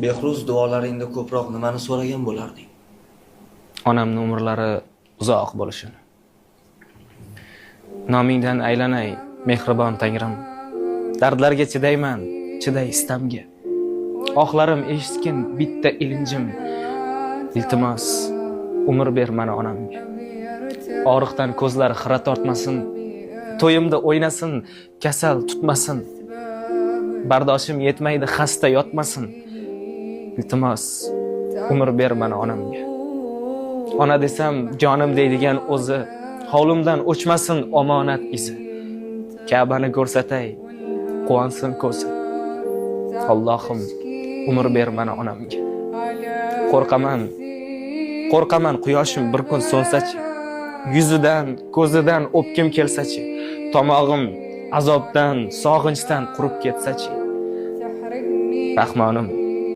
Behruz duolaringda ko'proq nimani so'ragan bo'larding? Onamning umrlari uzoq bo'lishini. Nomingdan aylanay, mehribon Tangrim. Dardlarga chidayman, chiday istamga. Oxlarim eshitgin bitta ilinjim. Iltimos, umr ber mana onamga. Og'riqdan ko'zlar xira tortmasin, to'yimda o'ynasin, kasal tutmasin. Bardoshim yetmaydi, xasta yotmasin. Iltimos, umr ber mana onamga. Ona desam, jonim deydigan o'zi, hovlimdan o'chmasin omonat izi. Ka'bani ko'rsatay, quvonsin ko'zi. Allohim, umr ber mana onamga. Qo'rqaman quyoshim bir kun so'nsachi. Yuzidan, ko'zidan o'pkim kelsachi. Tomog'im azobdan, sog'inchdan qurib ketsachi. Rahmonim,